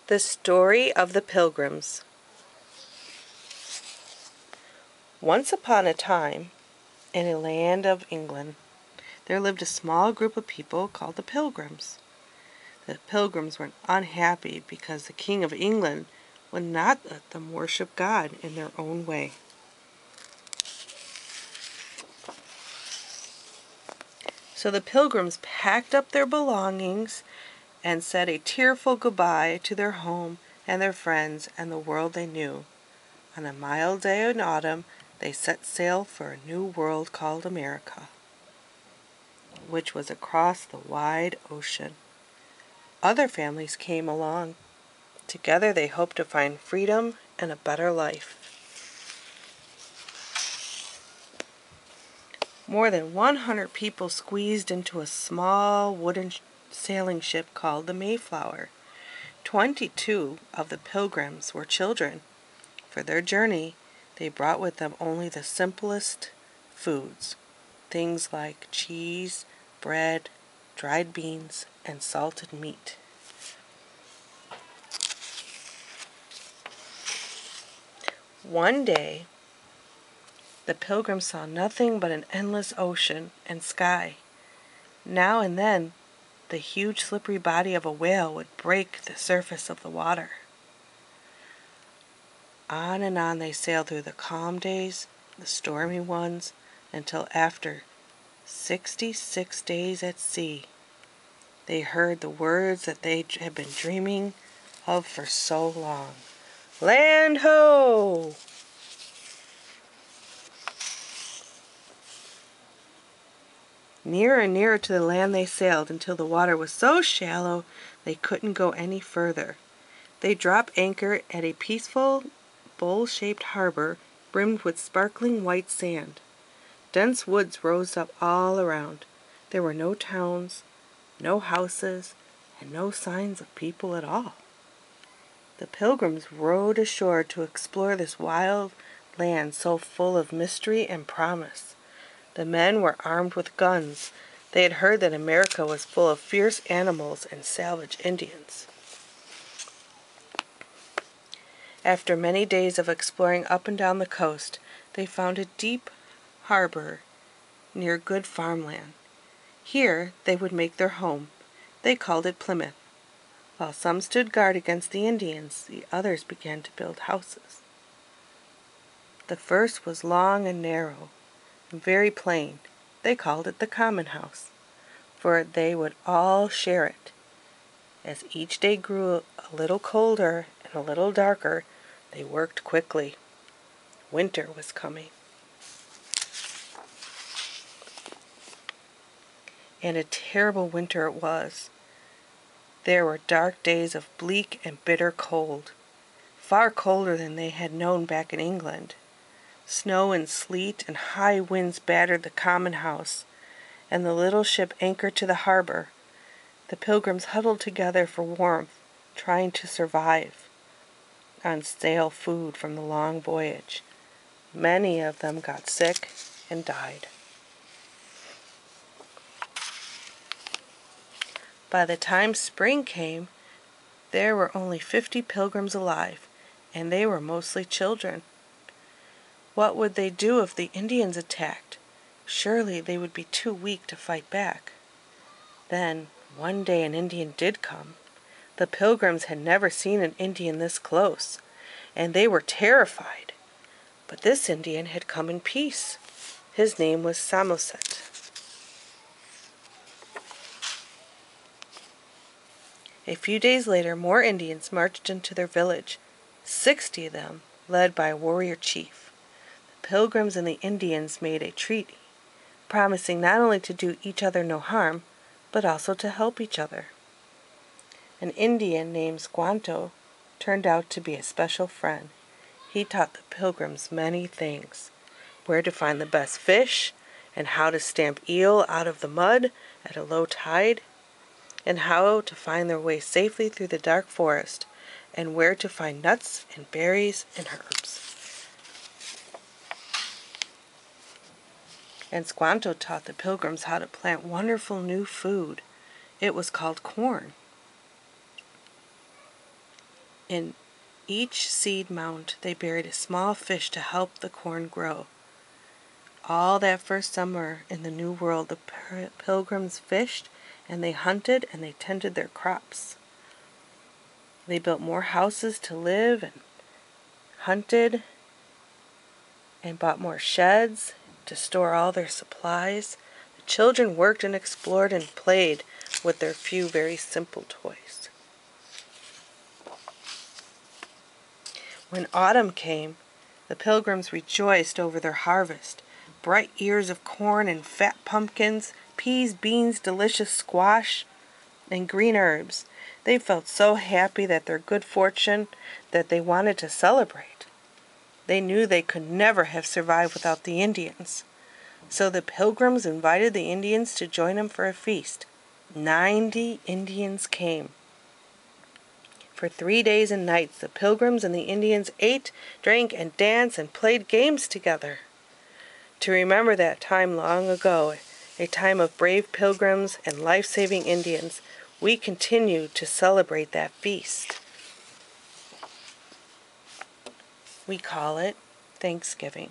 The Story of the Pilgrims. Once upon a time, in a land of England, there lived a small group of people called the Pilgrims. The Pilgrims were unhappy because the King of England would not let them worship God in their own way. So the Pilgrims packed up their belongings and said a tearful goodbye to their home and their friends and the world they knew. On a mild day in autumn, they set sail for a new world called America, which was across the wide ocean. Other families came along. Together they hoped to find freedom and a better life. More than 100 people squeezed into a small wooden sailing ship called the Mayflower. 22 of the Pilgrims were children. For their journey, they brought with them only the simplest foods, things like cheese, bread, dried beans, and salted meat. One day, the Pilgrims saw nothing but an endless ocean and sky. Now and then, the huge slippery body of a whale would break the surface of the water. On and on they sailed through the calm days, the stormy ones, until after 66 days at sea, they heard the words that they had been dreaming of for so long. Land ho! Nearer and nearer to the land they sailed until the water was so shallow they couldn't go any further. They dropped anchor at a peaceful, bowl-shaped harbor brimmed with sparkling white sand. Dense woods rose up all around. There were no towns, no houses, and no signs of people at all. The Pilgrims rowed ashore to explore this wild land so full of mystery and promise. The men were armed with guns. They had heard that America was full of fierce animals and savage Indians. After many days of exploring up and down the coast, they found a deep harbor near good farmland. Here they would make their home. They called it Plymouth. While some stood guard against the Indians, the others began to build houses. The first was long and narrow, and very plain. They called it the common house, for they would all share it. As each day grew a little colder and a little darker, they worked quickly. Winter was coming. And a terrible winter it was. There were dark days of bleak and bitter cold, far colder than they had known back in England. Snow and sleet and high winds battered the common house, and the little ship anchored to the harbor. The Pilgrims huddled together for warmth, trying to survive on stale food from the long voyage. Many of them got sick and died. By the time spring came, there were only 50 Pilgrims alive, and they were mostly children. What would they do if the Indians attacked? Surely they would be too weak to fight back. Then, one day an Indian did come. The Pilgrims had never seen an Indian this close, and they were terrified. But this Indian had come in peace. His name was Samoset. A few days later, more Indians marched into their village, 60 of them, led by a warrior chief. The Pilgrims and the Indians made a treaty, promising not only to do each other no harm, but also to help each other. An Indian named Squanto turned out to be a special friend. He taught the Pilgrims many things: where to find the best fish, and how to stamp eel out of the mud at a low tide, and how to find their way safely through the dark forest, and where to find nuts and berries and herbs. And Squanto taught the Pilgrims how to plant wonderful new food. It was called corn. In each seed mound they buried a small fish to help the corn grow. All that first summer in the New World the Pilgrims fished, and they hunted, and they tended their crops. They built more houses to live, and hunted, and bought more sheds to store all their supplies. The children worked and explored and played with their few very simple toys. When autumn came, the Pilgrims rejoiced over their harvest. Bright ears of corn and fat pumpkins, peas, beans, delicious squash, and green herbs. They felt so happy that their good fortune that they wanted to celebrate. They knew they could never have survived without the Indians. So the Pilgrims invited the Indians to join them for a feast. 90 Indians came. For 3 days and nights the Pilgrims and the Indians ate, drank, and danced and played games together. To remember that time long ago, a time of brave Pilgrims and life-saving Indians, we continue to celebrate that feast. We call it Thanksgiving.